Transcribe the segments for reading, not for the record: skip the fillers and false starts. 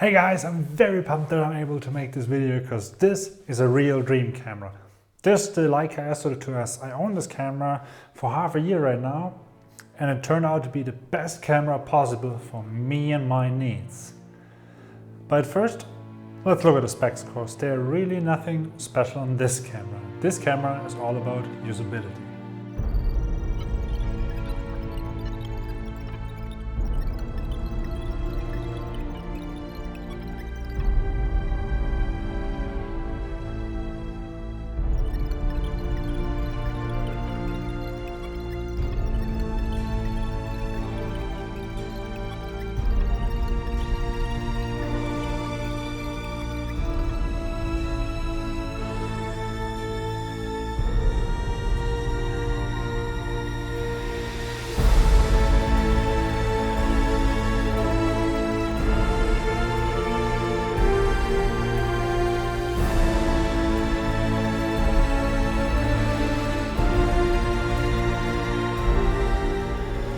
Hey guys, I'm very pumped that I'm able to make this video because this is a real dream camera. This is the Leica SL2-S. I own this camera for half a year right now and it turned out to be the best camera possible for me and my needs. But first, let's look at the specs because there's really nothing special on this camera. This camera is all about usability.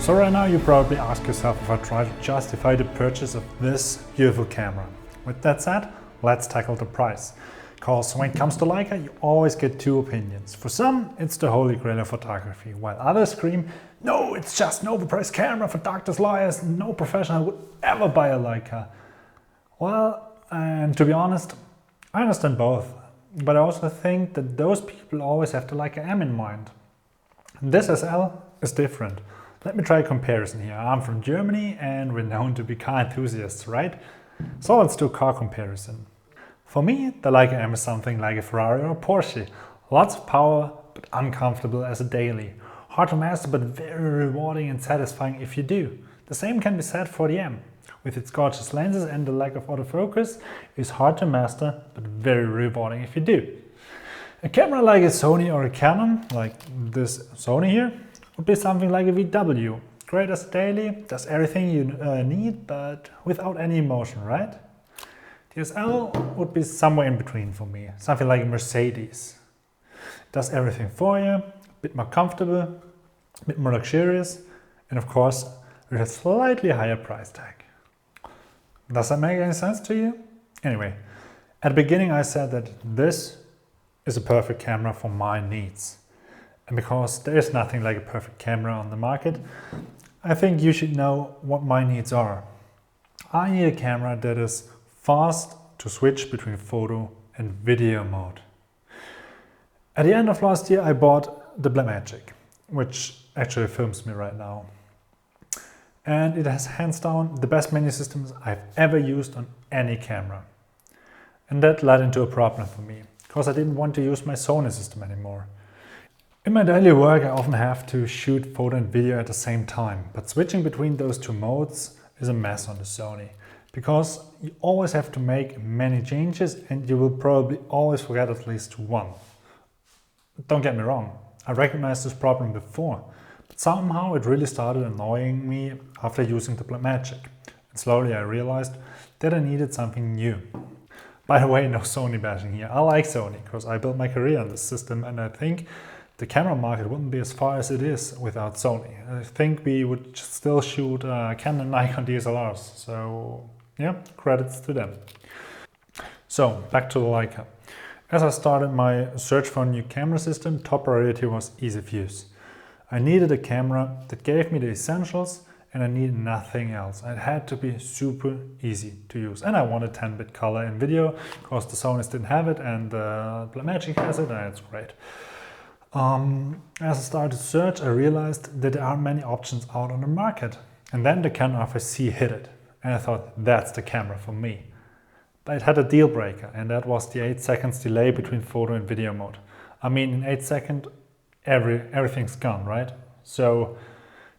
So right now you probably ask yourself if I try to justify the purchase of this beautiful camera. With that said, let's tackle the price. Because when it comes to Leica, you always get two opinions. For some, it's the holy grail of photography, while others scream, no, it's just an overpriced camera for doctors, lawyers, no professional would ever buy a Leica. Well, and to be honest, I understand both. But I also think that those people always have the Leica M in mind. This SL is different. Let me try a comparison here. I'm from Germany and we're known to be car enthusiasts, right? So let's do a car comparison. For me, the Leica M is something like a Ferrari or a Porsche. Lots of power, but uncomfortable as a daily. Hard to master, but very rewarding and satisfying if you do. The same can be said for the M. With its gorgeous lenses and the lack of autofocus, it's hard to master, but very rewarding if you do. A camera like a Sony or a Canon, like this Sony here, would be something like a VW. Great as a daily, does everything you need, but without any emotion, right? DSL would be somewhere in between for me, something like a Mercedes. Does everything for you, a bit more comfortable, a bit more luxurious, and of course, with a slightly higher price tag. Does that make any sense to you? Anyway, at the beginning I said that this is a perfect camera for my needs. And because there is nothing like a perfect camera on the market, I think you should know what my needs are. I need a camera that is fast to switch between photo and video mode. At the end of last year I bought the Blackmagic, which actually films me right now. And it has hands down the best menu systems I've ever used on any camera. And that led into a problem for me, because I didn't want to use my Sony system anymore. In my daily work I often have to shoot photo and video at the same time, but switching between those two modes is a mess on the Sony, because you always have to make many changes and you will probably always forget at least one. Don't get me wrong, I recognized this problem before, but somehow it really started annoying me after using the Blackmagic, and slowly I realized that I needed something new. By the way, no Sony bashing here, I like Sony because I built my career on this system and I think the camera market wouldn't be as far as it is without Sony. I think we would still shoot Canon and Nikon DSLRs, so yeah, credits to them. So back to the Leica. As I started my search for a new camera system, top priority was ease of use. I needed a camera that gave me the essentials and I needed nothing else. It had to be super easy to use. And I wanted 10-bit color in video because the Sonys didn't have it and the Blackmagic has it and it's great. As I started to search, I realized that there aren't many options out on the market. And then the Canon RFC hit it. And I thought, that's the camera for me. But it had a deal breaker, and that was the 8 seconds delay between photo and video mode. I mean, in 8 seconds, everything's gone, right? So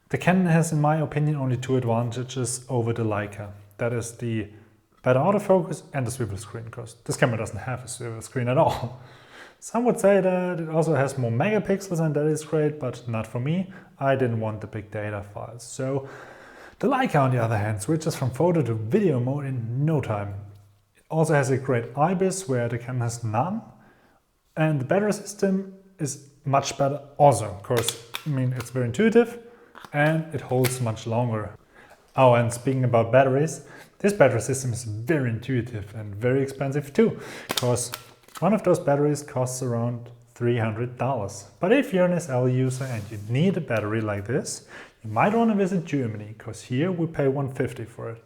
the Canon has, in my opinion, only two advantages over the Leica. That is the better autofocus and the swivel screen, because this camera doesn't have a swivel screen at all. Some would say that it also has more megapixels and that is great, but not for me. I didn't want the big data files. So the Leica, on the other hand, switches from photo to video mode in no time. It also has a great IBIS where the Canon has none. And the battery system is much better also. Of course, I mean, it's very intuitive and it holds much longer. Oh, and speaking about batteries, This battery system is very intuitive and very expensive too, because one of those batteries costs around $300. But if you're an SL user and you need a battery like this, you might want to visit Germany, because here we pay $150 for it.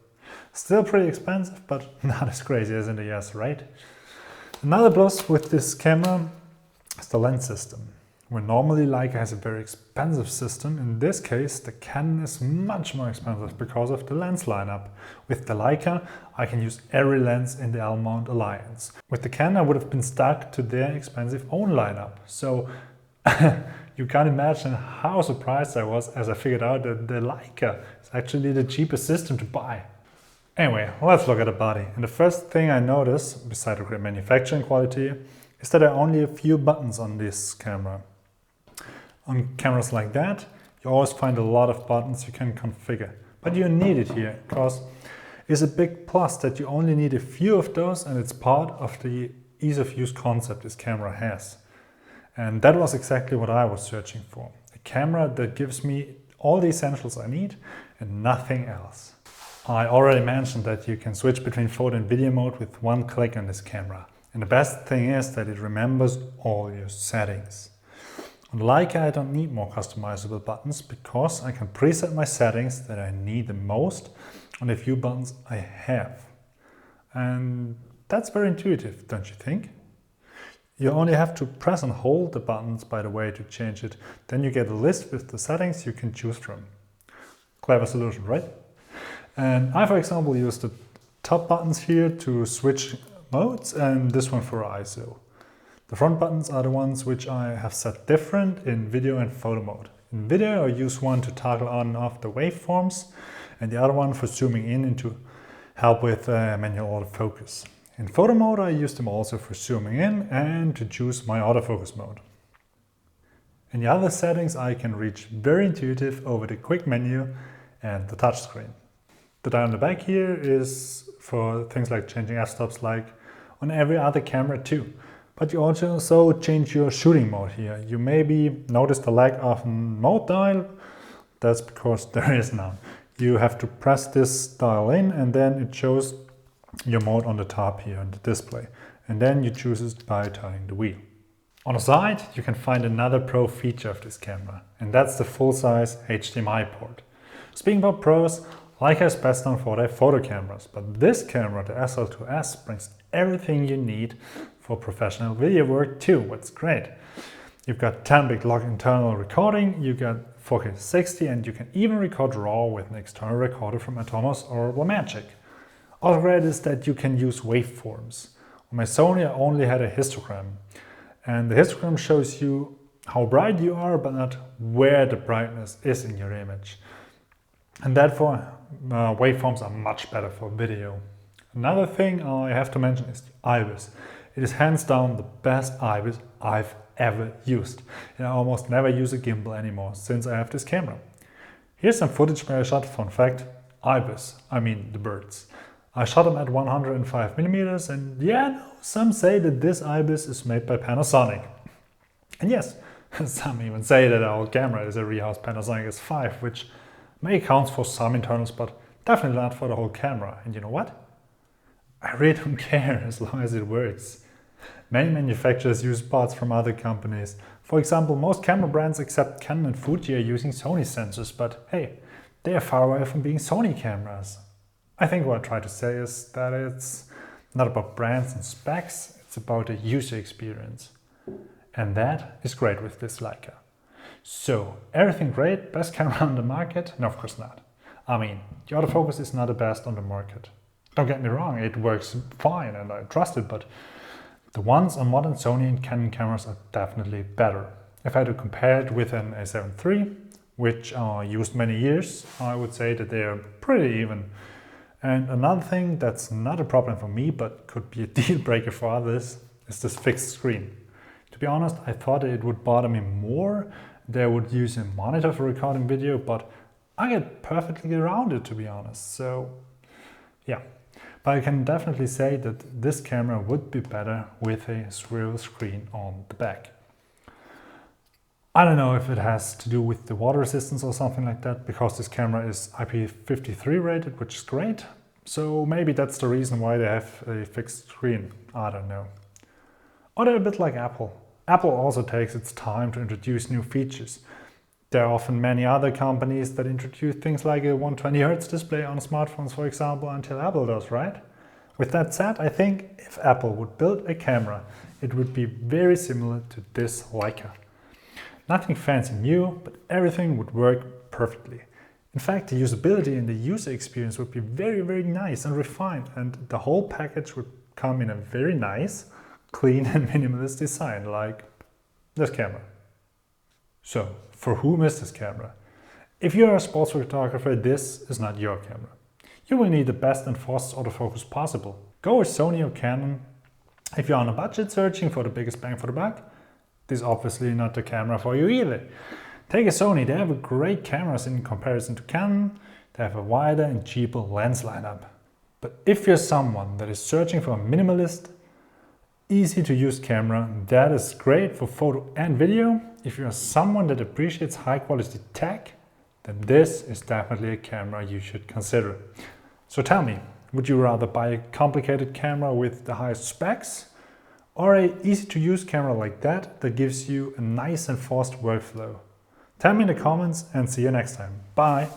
Still pretty expensive, but not as crazy as in the US, right? Another plus with this camera is the lens system. Where normally Leica has a very expensive system, in this case the Canon is much more expensive because of the lens lineup. With the Leica I can use every lens in the L-mount alliance. With the Canon I would have been stuck to their expensive own lineup. So you can't imagine how surprised I was as I figured out that the Leica is actually the cheapest system to buy. Anyway, let's look at the body. And the first thing I notice, besides the great manufacturing quality, is that there are only a few buttons on this camera. On cameras like that, you always find a lot of buttons you can configure. But you need it here, because it's a big plus that you only need a few of those, and it's part of the ease of use concept this camera has. And that was exactly what I was searching for. A camera that gives me all the essentials I need and nothing else. I already mentioned that you can switch between photo and video mode with one click on this camera. And the best thing is that it remembers all your settings. On Leica I don't need more customizable buttons, because I can preset my settings that I need the most on the few buttons I have. And that's very intuitive, don't you think? You only have to press and hold the buttons, by the way, to change it. Then you get a list with the settings you can choose from. Clever solution, right? And I, for example, use the top buttons here to switch modes, and this one for ISO. The front buttons are the ones which I have set different in video and photo mode. In video I use one to toggle on and off the waveforms, and the other one for zooming in and to help with manual autofocus. In photo mode I use them also for zooming in and to choose my autofocus mode. In the other settings I can reach very intuitive over the quick menu and the touchscreen. The dial on the back here is for things like changing f-stops, like on every other camera too. But you also change your shooting mode here. You maybe notice the lack of a mode dial. That's because there is none. You have to press this dial in, and then it shows your mode on the top here on the display. And then you choose it by turning the wheel. On the side you can find another pro feature of this camera, and that's the full-size HDMI port. Speaking about pros, Leica is best known for their photo cameras, but this camera, the SL2-S, brings everything you need for professional video work too. What's great? You've got 10-bit log internal recording, you got 4K 60, and you can even record RAW with an external recorder from Atomos or Blackmagic. Also great is that you can use waveforms. On my Sony I only had a histogram, and the histogram shows you how bright you are, but not where the brightness is in your image. And therefore waveforms are much better for video. Another thing I have to mention is the IBIS. It is hands down the best IBIS I've ever used. And I almost never use a gimbal anymore since I have this camera. Here's some footage where I shot, fun fact, IBIS, I mean the birds. I shot them at 105mm, and yeah, some say that this IBIS is made by Panasonic. And yes, some even say that our camera is a rehoused Panasonic S5, which may account for some internals, but definitely not for the whole camera. And you know what? I really don't care as long as it works. Many manufacturers use parts from other companies. For example, most camera brands except Canon and Fuji are using Sony sensors, but hey, they are far away from being Sony cameras. I think what I try to say is that it's not about brands and specs, it's about the user experience. And that is great with this Leica. So, everything great, best camera on the market? No, of course not. I mean, the autofocus is not the best on the market. Don't get me wrong, it works fine and I trust it, but the ones on modern Sony and Canon cameras are definitely better. If I had to compare it with an A7 III, which I used many years, I would say that they are pretty even. And another thing that's not a problem for me, but could be a deal breaker for others, is this fixed screen. To be honest, I thought it would bother me more. They would use a monitor for recording video, but I get perfectly around it, to be honest. So yeah, but I can definitely say that this camera would be better with a swivel screen on the back. I don't know if it has to do with the water resistance or something like that, because this camera is IP53 rated, which is great. So maybe that's the reason why they have a fixed screen, I don't know. Or they're a bit like Apple. Apple also takes its time to introduce new features. There are often many other companies that introduce things like a 120Hz display on smartphones, for example, until Apple does, right? With that said, I think if Apple would build a camera, it would be very similar to this Leica. Nothing fancy new, but everything would work perfectly. In fact, the usability and the user experience would be very, very nice and refined, and the whole package would come in a very nice, clean and minimalist design, like this camera. So, for whom is this camera? If you're a sports photographer, this is not your camera. You will need the best and fastest autofocus possible. Go with Sony or Canon. If you're on a budget searching for the biggest bang for the buck, this is obviously not the camera for you either. Take a Sony, they have great cameras in comparison to Canon. They have a wider and cheaper lens lineup. But if you're someone that is searching for a minimalist, easy to use camera, that is great for photo and video. If you're someone that appreciates high quality tech, then this is definitely a camera you should consider. So tell me, would you rather buy a complicated camera with the highest specs, or an easy to use camera like that gives you a nice and fast workflow? Tell me in the comments and see you next time. Bye!